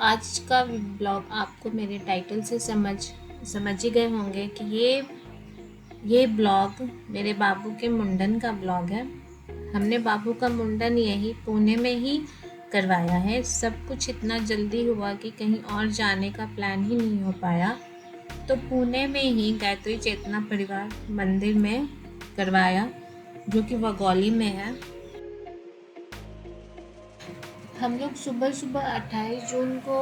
आज का ब्लॉग आपको मेरे टाइटल से समझ ही गए होंगे कि ये ब्लॉग मेरे बाबू के मुंडन का ब्लॉग है। हमने बाबू का मुंडन यही पुणे में ही करवाया है। सब कुछ इतना जल्दी हुआ कि कहीं और जाने का प्लान ही नहीं हो पाया, तो पुणे में ही गायत्री चेतना परिवार मंदिर में करवाया, जो कि वगौली में है। हम लोग सुबह सुबह 28 जून को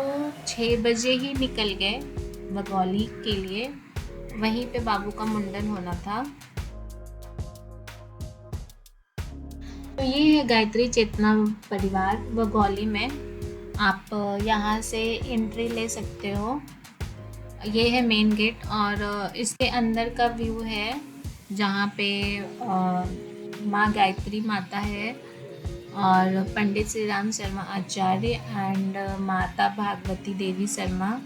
6 बजे ही निकल गए वगौली के लिए। वहीं पे बाबू का मुंडन होना था। तो ये है गायत्री चेतना परिवार वगौली में। आप यहाँ से एंट्री ले सकते हो। ये है मेन गेट और इसके अंदर का व्यू है, जहाँ पे माँ गायत्री माता है और पंडित श्री राम शर्मा आचार्य एंड माता भागवती देवी शर्मा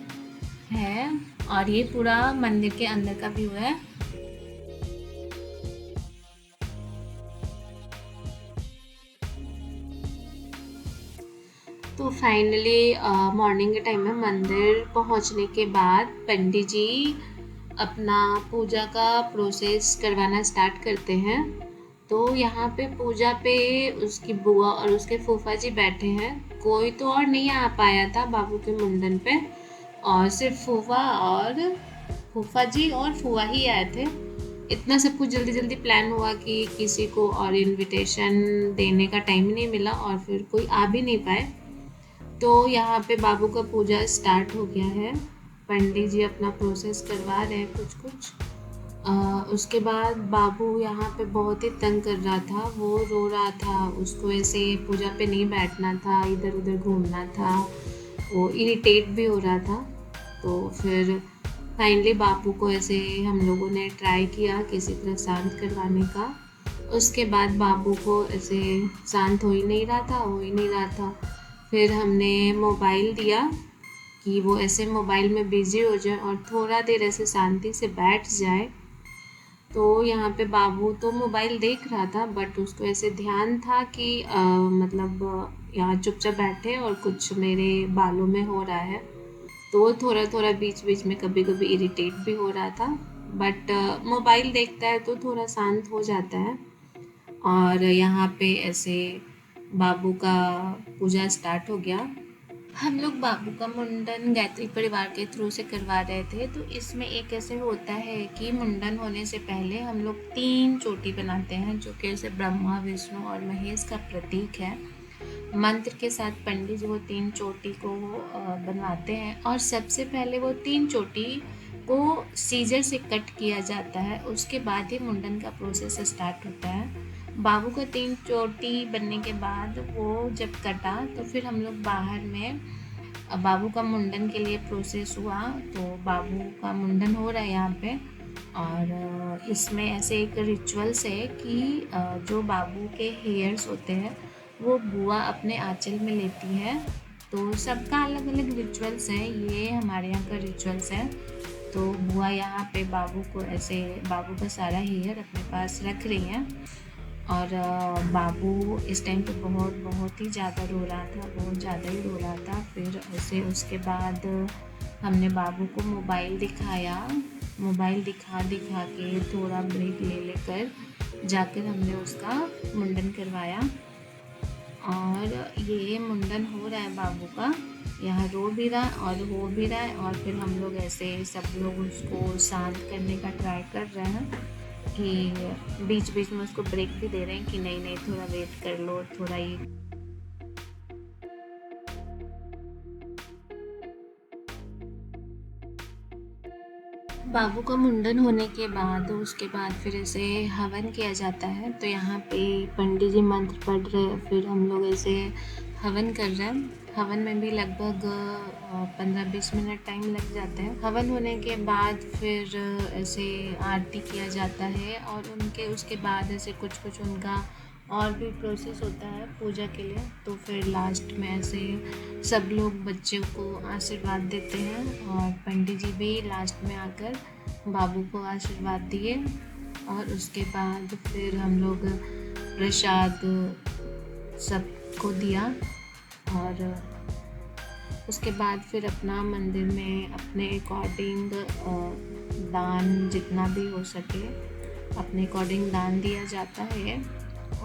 है। और ये पूरा मंदिर के अंदर का व्यू है। तो फाइनली मॉर्निंग के टाइम में मंदिर पहुंचने के बाद पंडित जी अपना पूजा का प्रोसेस करवाना स्टार्ट करते हैं। तो यहाँ पे पूजा पे उसकी बुआ और उसके फूफा जी बैठे हैं। कोई तो और नहीं आ पाया था बाबू के मुंडन पे, और सिर्फ फूफा जी और फूआ ही आए थे। इतना सब कुछ जल्दी जल्दी प्लान हुआ कि किसी को और इनविटेशन देने का टाइम नहीं मिला और फिर कोई आ भी नहीं पाए। तो यहाँ पे बाबू का पूजा स्टार्ट हो गया है। पंडित जी अपना प्रोसेस करवा रहे हैं कुछ कुछ। उसके बाद बाबू यहाँ पे बहुत ही तंग कर रहा था। वो रो रहा था, उसको ऐसे पूजा पे नहीं बैठना था, इधर उधर घूमना था। वो इरिटेट भी हो रहा था। तो फिर फाइनली बाबू को ऐसे हम लोगों ने ट्राई किया किसी तरह शांत करवाने का। उसके बाद बाबू को ऐसे शांत हो ही नहीं रहा था। फिर हमने मोबाइल दिया कि वो ऐसे मोबाइल में बिज़ी हो जाए और थोड़ा देर ऐसे शांति से बैठ जाए। तो यहाँ पे बाबू तो मोबाइल देख रहा था, बट उसको ऐसे ध्यान था कि यहाँ चुपचाप बैठे और कुछ मेरे बालों में हो रहा है। तो वो थोड़ा थोड़ा बीच बीच में कभी कभी इरिटेट भी हो रहा था, बट मोबाइल देखता है तो थोड़ा शांत हो जाता है। और यहाँ पे ऐसे बाबू का पूजा स्टार्ट हो गया। हम लोग बाबू का मुंडन गायत्री परिवार के थ्रू से करवा रहे थे। तो इसमें एक ऐसे होता है कि मुंडन होने से पहले हम लोग 3 चोटी बनाते हैं, जो कि ऐसे ब्रह्मा विष्णु और महेश का प्रतीक है। मंत्र के साथ पंडित जी वो 3 चोटी को बनवाते हैं और सबसे पहले वो 3 चोटी को सीजर से कट किया जाता है। उसके बाद ही मुंडन का प्रोसेस स्टार्ट होता है। बाबू का 3 चोटी बनने के बाद वो जब कटा तो फिर हम लोग बाहर में बाबू का मुंडन के लिए प्रोसेस हुआ। तो बाबू का मुंडन हो रहा है यहाँ पे। और इसमें ऐसे एक रिचुअल्स है कि जो बाबू के हेयर्स होते हैं वो बुआ अपने आंचल में लेती है। तो सबका अलग अलग रिचुअल्स है। ये हमारे यहाँ का रिचुअल्स है। तो बुआ यहाँ पे बाबू का सारा हेयर अपने पास रख रही हैं। और बाबू इस टाइम पे बहुत ही ज़्यादा रो रहा था, बहुत ज़्यादा ही रो रहा था। फिर ऐसे उसके बाद हमने बाबू को मोबाइल दिखाया। मोबाइल दिखा के थोड़ा ब्रेक ले लेकर जाकर हमने उसका मुंडन करवाया। और ये मुंडन हो रहा है बाबू का। यहाँ रो भी रहा है और हो भी रहा है। और फिर हम लोग ऐसे सब लोग उसको शांत करने का ट्राई कर रहे हैं कि बीच बीच में उसको ब्रेक भी दे रहे हैं कि नहीं थोड़ा वेट कर लो, थोड़ा ये। बाबू का मुंडन होने के बाद उसके बाद फिर ऐसे हवन किया जाता है। तो यहाँ पे पंडित जी मंत्र पढ़ रहे हैं, फिर हम लोग ऐसे हवन कर रहे हैं। हवन में भी लगभग 15-20 मिनट टाइम लग जाता है। हवन होने के बाद फिर ऐसे आरती किया जाता है और उसके बाद ऐसे कुछ उनका और भी प्रोसेस होता है पूजा के लिए। तो फिर लास्ट में ऐसे सब लोग बच्चों को आशीर्वाद देते हैं और पंडित जी भी लास्ट में आकर बाबू को आशीर्वाद दिए। और उसके बाद फिर हम लोग प्रसाद सबको दिया। और उसके बाद फिर अपना मंदिर में अपने अकॉर्डिंग दान जितना भी हो सके अपने अकॉर्डिंग दान दिया जाता है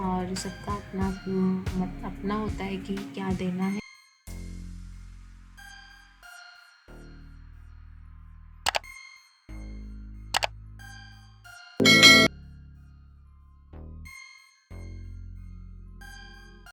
और सबका अपना अपना होता है कि क्या देना है।